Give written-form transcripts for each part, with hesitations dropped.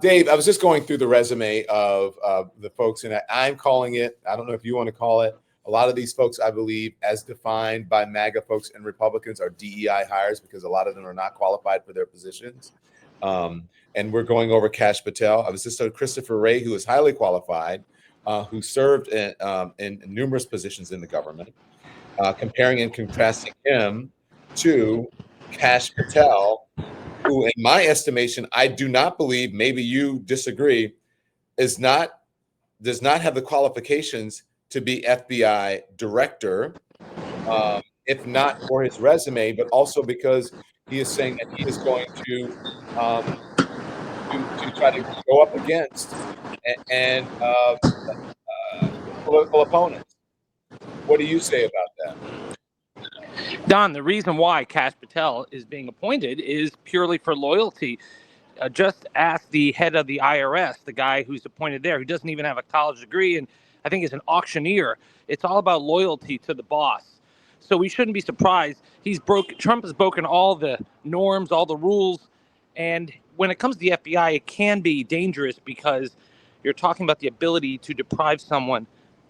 Dave, I was just going through the resume of the folks, and I'm calling it, I don't know if you want to call it, a lot of these folks, I believe, as defined by MAGA folks and Republicans, are DEI hires because a lot of them are not qualified for their positions. And we're going over Kash Patel. I was just on Christopher Wray, who is highly qualified, who served in numerous positions in the government, comparing and contrasting him to Kash Patel, who, in my estimation, I do not believe, maybe you disagree, does not have the qualifications to be FBI director, if not for his resume, but also because he is saying that he is going to try to go up against and political opponents. What do you say about that? Don, the reason why Kash Patel is being appointed is purely for loyalty. Just ask the head of the IRS, the guy who's appointed there, who doesn't even have a college degree and I think is an auctioneer. It's all about loyalty to the boss. So we shouldn't be surprised. Trump has broken all the norms, all the rules. And when it comes to the FBI, it can be dangerous because you're talking about the ability to deprive someone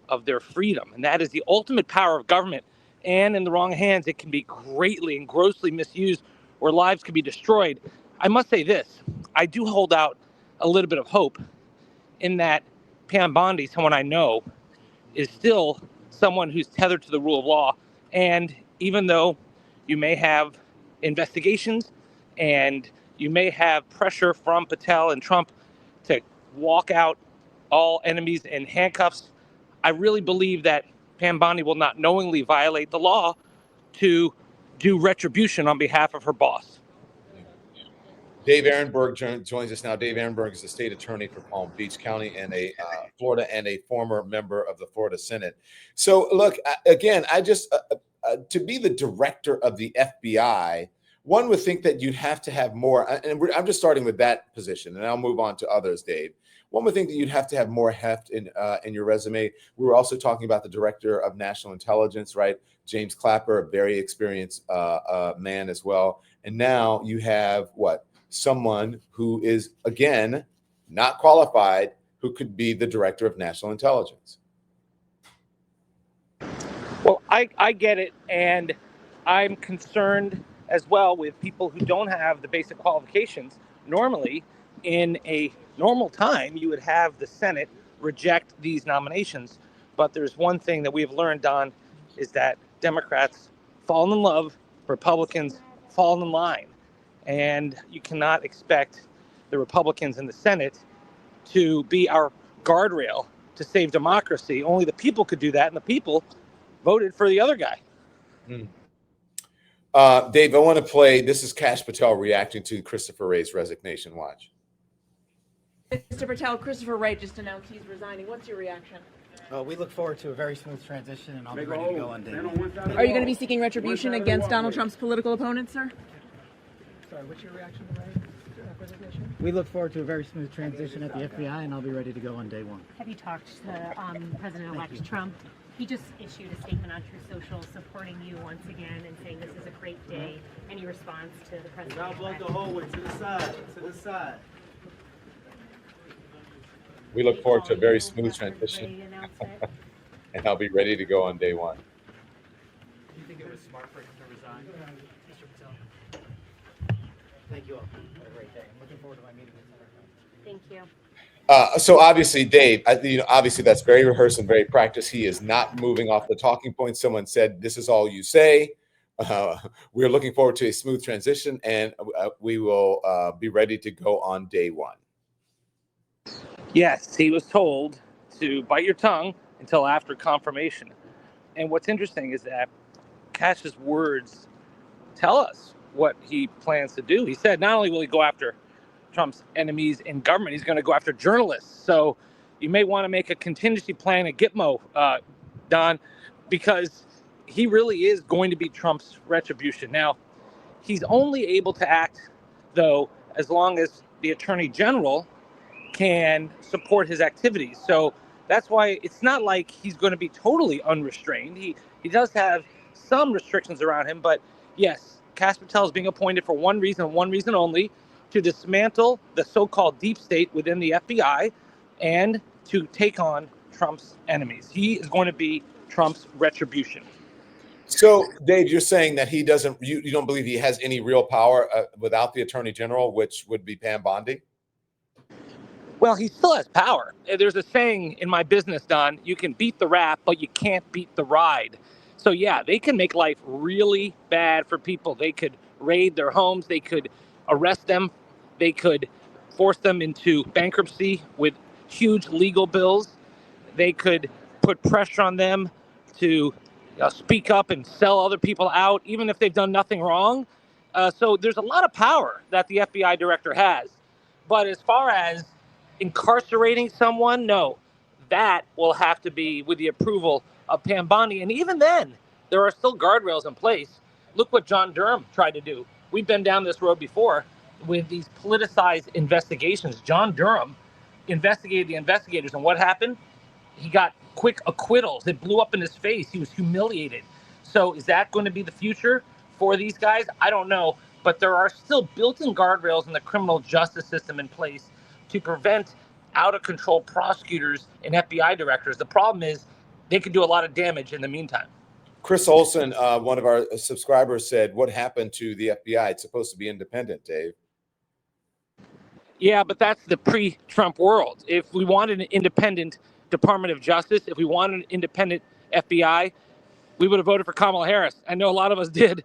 of their freedom. And that is the ultimate power of government. And in the wrong hands, it can be greatly and grossly misused, or lives could be destroyed. I must say this, I do hold out a little bit of hope in that Pam Bondi, someone I know, is still someone who's tethered to the rule of law. And even though you may have investigations and you may have pressure from Patel and Trump to walk out all enemies in handcuffs, I really believe that Pam Bondi will not knowingly violate the law to do retribution on behalf of her boss. Dave Aronberg joins us now. Dave Aronberg is the state attorney for Palm Beach County and Florida, and a former member of the Florida Senate. So, look, again, I just to be the director of the FBI, one would think that you'd have to have more. And I'm just starting with that position, and I'll move on to others, Dave. One would think that you'd have to have more heft in your resume. We were also talking about the director of national intelligence, right? James Clapper, a very experienced man as well. And now you have what? Someone who is, again, not qualified, who could be the director of national intelligence. Well, I get it. And I'm concerned as well with people who don't have the basic qualifications. Normally, in a normal time, you would have the Senate reject these nominations. But there's one thing that we've learned, Don, is that Democrats fall in love, Republicans fall in line. And you cannot expect the Republicans in the Senate to be our guardrail to save democracy. Only the people could do that, and the people voted for the other guy. Dave, I want to play, this is Kash Patel reacting to Christopher Wray's resignation. Watch. Mr. Patel, Christopher Wray just announced he's resigning. What's your reaction? We look forward to a very smooth transition, and I'll be ready to go on day one. Are you going to be seeking retribution against Donald Trump's political opponents, sir? Sorry, what's your reaction to Wray's resignation? We look forward to a very smooth transition at the FBI, and I'll be ready to go on day one. Have you talked to President-elect Trump? He just issued a statement on Truth Social supporting you once again and saying this is a great day. Any response to the president? Now blow the whole way to the side, to the side. We look forward to a very smooth transition, and I'll be ready to go on day one. Do you think it was smart for him to resign, Mr. Patel? Thank you all. Have a great day. I'm looking forward to my meeting with you. Thank you. So obviously, Dave, obviously that's very rehearsed and very practiced. He is not moving off the talking points. Someone said, "This is all you say." We're looking forward to a smooth transition, and we will be ready to go on day one. Yes, he was told to bite your tongue until after confirmation. And what's interesting is that Kash's words tell us what he plans to do. He said not only will he go after Trump's enemies in government, he's going to go after journalists. So you may want to make a contingency plan at Gitmo, Don, because he really is going to be Trump's retribution. Now, he's only able to act, though, as long as the Attorney General can support his activities. So that's why it's not like he's going to be totally unrestrained. He does have some restrictions around him, but yes, Kash Patel is being appointed for one reason only, to dismantle the so-called deep state within the FBI and to take on Trump's enemies. He is going to be Trump's retribution. So, Dave, you're saying that he doesn't, you don't believe he has any real power without the attorney general, which would be Pam Bondi? Well, he still has power. There's a saying in my business, Don, you can beat the rap, but you can't beat the ride. So, yeah, they can make life really bad for people. They could raid their homes. They could arrest them. They could force them into bankruptcy with huge legal bills. They could put pressure on them to speak up and sell other people out, even if they've done nothing wrong. So there's a lot of power that the FBI director has. But as far as incarcerating someone, no, that will have to be with the approval of Pam Bondi. And even then, there are still guardrails in place. Look what John Durham tried to do. We've been down this road before with these politicized investigations. John Durham investigated the investigators, and what happened? He got quick acquittals. It blew up in his face. He was humiliated. So is that going to be the future for these guys? I don't know. But there are still built-in guardrails in the criminal justice system in place to prevent out-of-control prosecutors and FBI directors. The problem is they can do a lot of damage in the meantime. Chris Olson, one of our subscribers, said, what happened to the FBI? It's supposed to be independent, Dave. Yeah, but that's the pre-Trump world. If we wanted an independent Department of Justice, if we wanted an independent FBI, we would have voted for Kamala Harris. I know a lot of us did,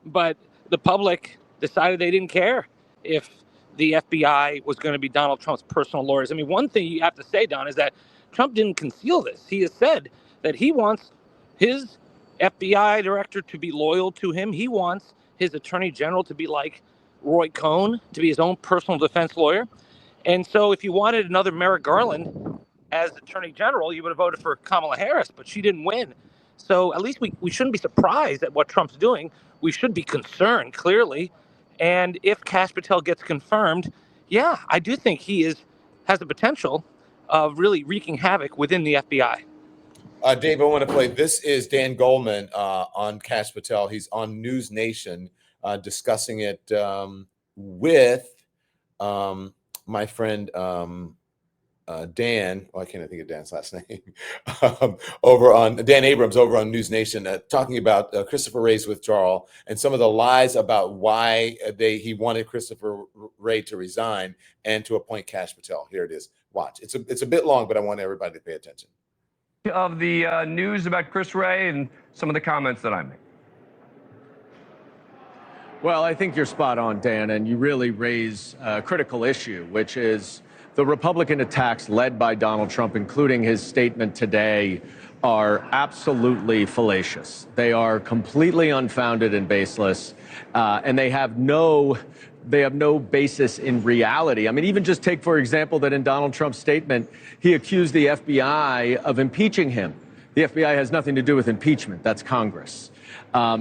but the public decided they didn't care if the FBI was going to be Donald Trump's personal lawyers. I mean, one thing you have to say, Don, is that Trump didn't conceal this. He has said that he wants his FBI director to be loyal to him. He wants his attorney general to be like Roy Cohn, to be his own personal defense lawyer. And so if you wanted another Merrick Garland as attorney general, you would have voted for Kamala Harris, but she didn't win. So at least we shouldn't be surprised at what Trump's doing. We should be concerned, clearly. And if Kash Patel gets confirmed, yeah, I do think he has the potential of really wreaking havoc within the FBI. Dave, I want to play. This is Dan Goldman on Kash Patel. He's on News Nation discussing it with my friend Dan. I can't think of Dan's last name. Over on Dan Abrams over on News Nation, talking about Christopher Wray's withdrawal and some of the lies about why he wanted Christopher Wray to resign and to appoint Kash Patel. Here it is. Watch. It's a bit long, but I want everybody to pay attention. Of the news about Chris Wray and some of the comments that I made. Well, I think you're spot on, Dan, and you really raise a critical issue, which is the Republican attacks led by Donald Trump, including his statement today, are absolutely fallacious. They are completely unfounded and baseless, and they have no basis in reality. I mean, even just take, for example, that in Donald Trump's statement, he accused the FBI of impeaching him. The FBI has nothing to do with impeachment. That's Congress.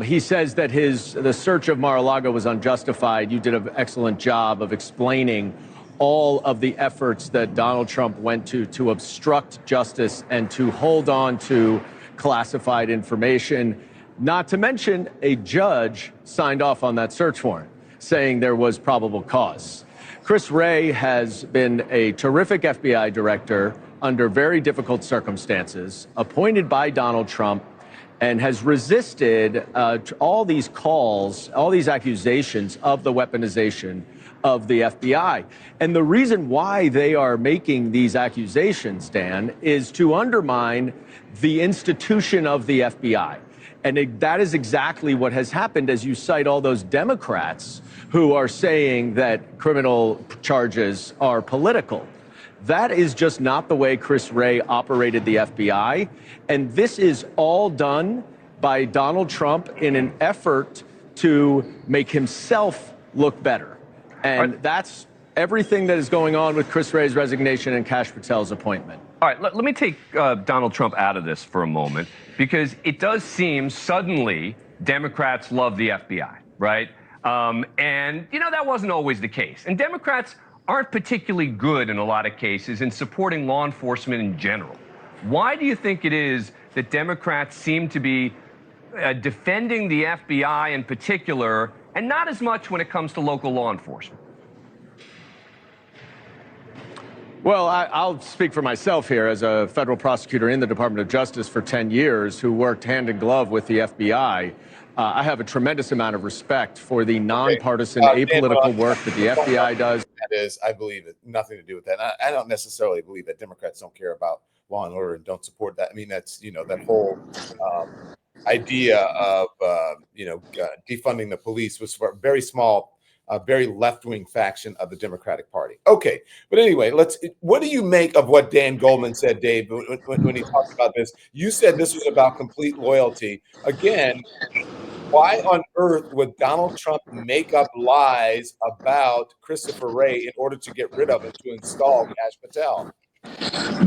He says that the search of Mar-a-Lago was unjustified. You did an excellent job of explaining all of the efforts that Donald Trump went to obstruct justice and to hold on to classified information. Not to mention, a judge signed off on that search warrant, saying there was probable cause. Chris Wray has been a terrific FBI director under very difficult circumstances, appointed by Donald Trump, and has resisted all these calls, all these accusations of the weaponization of the FBI. And the reason why they are making these accusations, Dan, is to undermine the institution of the FBI. And that is exactly what has happened, as you cite all those Democrats who are saying that criminal charges are political. That is just not the way Chris Wray operated the FBI. And this is all done by Donald Trump in an effort to make himself look better. And that's everything that is going on with Chris Wray's resignation and Kash Patel's appointment. All right, let me take Donald Trump out of this for a moment, because it does seem suddenly Democrats love the FBI, right? And, you know, that wasn't always the case. And Democrats aren't particularly good in a lot of cases in supporting law enforcement in general. Why do you think it is that Democrats seem to be defending the FBI in particular, and not as much when it comes to local law enforcement? Well, I'll speak for myself here as a federal prosecutor in the Department of Justice for 10 years who worked hand in glove with the FBI. I have a tremendous amount of respect for the nonpartisan, apolitical work that the FBI does. That is, I believe it. Nothing to do with that. And I don't necessarily believe that Democrats don't care about law and order and don't support that. I mean, that's, that whole idea of, defunding the police was for a very small, very left-wing faction of the Democratic Party. Okay, but anyway, what do you make of what Dan Goldman said, Dave, when he talked about this? You said this was about complete loyalty. Again, why on earth would Donald Trump make up lies about Christopher Wray in order to get rid of him, to install Kash Patel?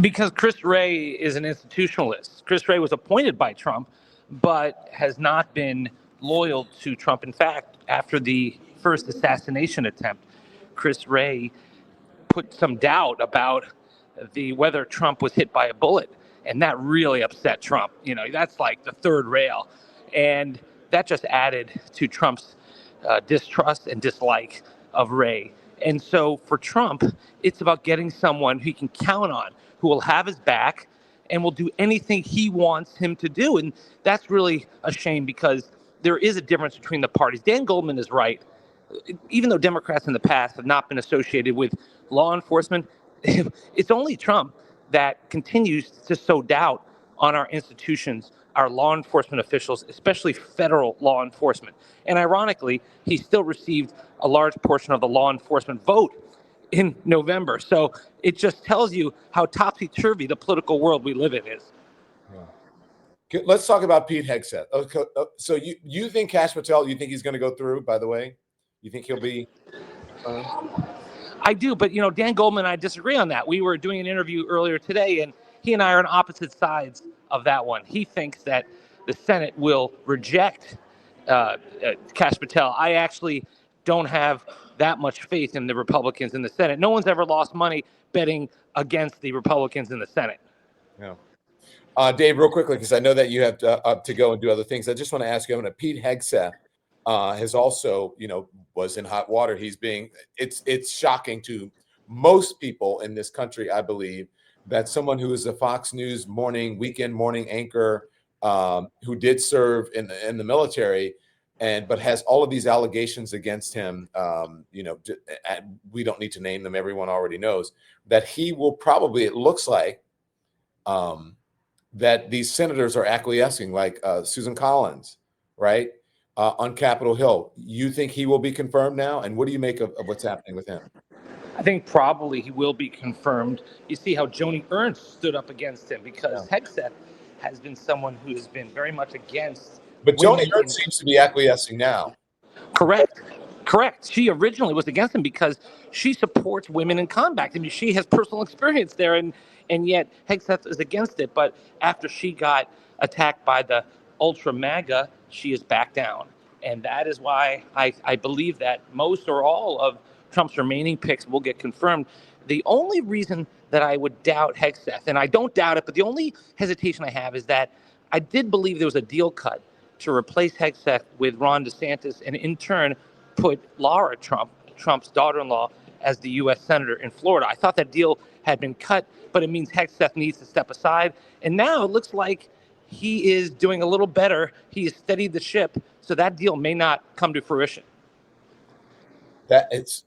Because Chris Wray is an institutionalist. Chris Wray was appointed by Trump, but has not been loyal to Trump. In fact, after the first assassination attempt, Chris Wray put some doubt about whether Trump was hit by a bullet, and that really upset Trump. That's like the third rail, and that just added to Trump's distrust and dislike of Wray. And so for Trump, it's about getting someone he can count on, who will have his back and will do anything he wants him to do. And that's really a shame, because there is a difference between the parties. Dan Goldman is right. Even though Democrats in the past have not been associated with law enforcement, it's only Trump that continues to sow doubt on our institutions, our law enforcement officials, especially federal law enforcement. And ironically, he still received a large portion of the law enforcement vote in November. So it just tells you how topsy-turvy the political world we live in is. Let's talk about Pete Hegseth. Okay, so you think Kash Patel, you think he's going to go through, by the way? You think he'll be? I do, but Dan Goldman and I disagree on that. We were doing an interview earlier today, and he and I are on opposite sides of that one. He thinks that the Senate will reject Kash Patel. I actually don't have that much faith in the Republicans in the Senate. No one's ever lost money betting against the Republicans in the Senate. Yeah. Dave, real quickly, because I know that you have to go and do other things. I just want to ask you, Pete Hegseth has also, was in hot water. It's shocking to most people in this country, I believe, that someone who is a Fox News weekend morning anchor, who did serve in the military, but has all of these allegations against him, we don't need to name them. Everyone already knows that he will probably, it looks like, that these senators are acquiescing, like Susan Collins, right? On Capitol Hill. You think he will be confirmed now? And what do you make of what's happening with him? I think probably he will be confirmed. You see how Joni Ernst stood up against him, because Hegseth has been someone who has been very much against. But Joni Ernst seems to be acquiescing now. Correct. She originally was against him because she supports women in combat. I mean, she has personal experience there, and yet Hegseth is against it. But after she got attacked by the ultra MAGA, she is back down. And that is why I believe that most or all of Trump's remaining picks will get confirmed. The only reason that I would doubt Hegseth, and I don't doubt it, but the only hesitation I have is that I did believe there was a deal cut to replace Hegseth with Ron DeSantis, and in turn put Laura Trump, Trump's daughter-in-law, as the U.S. Senator in Florida. I thought that deal had been cut, but it means Hegseth needs to step aside. And now it looks like he is doing a little better. He has steadied the ship, so that deal may not come to fruition. It's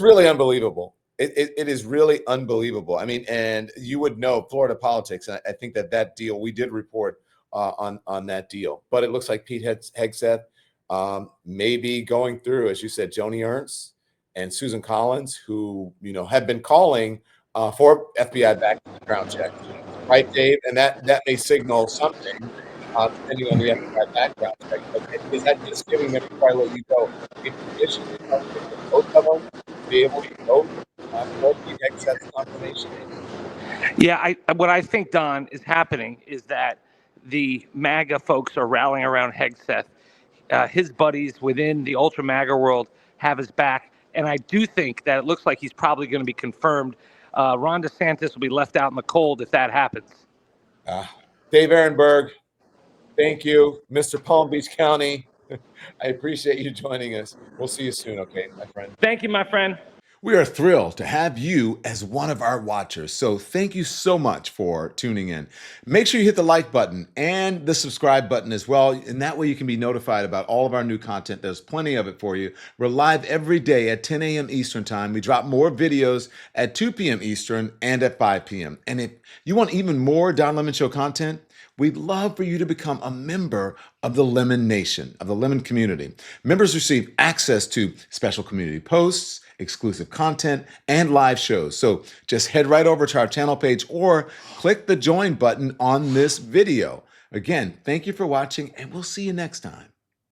really unbelievable. It is really unbelievable. I mean, and you would know Florida politics. I think that deal, we did report on that deal, but it looks like Pete Hegseth may be going through, as you said, Joni Ernst and Susan Collins, who have been calling for FBI background check, right, Dave? And that may signal something, depending on the FBI background check. But is that just giving them, before I let you go, a permission to both of them to be able to vote for Pete Hegseth's confirmation? Yeah, what I think, Don, is happening is that the MAGA folks are rallying around Hegseth. His buddies within the ultra MAGA world have his back. And I do think that it looks like he's probably going to be confirmed. Ron DeSantis will be left out in the cold if that happens. Dave Aronberg, thank you. Mr. Palm Beach County, I appreciate you joining us. We'll see you soon, okay, my friend? Thank you, my friend. We are thrilled to have you as one of our watchers. So thank you so much for tuning in. Make sure you hit the like button and the subscribe button as well. And that way you can be notified about all of our new content. There's plenty of it for you. We're live every day at 10 a.m. Eastern time. We drop more videos at 2 p.m. Eastern and at 5 p.m. And if you want even more Don Lemon Show content, we'd love for you to become a member of the Lemon Nation, of the Lemon community. Members receive access to special community posts, exclusive content, and live shows. So just head right over to our channel page or click the join button on this video. Again, thank you for watching, and we'll see you next time.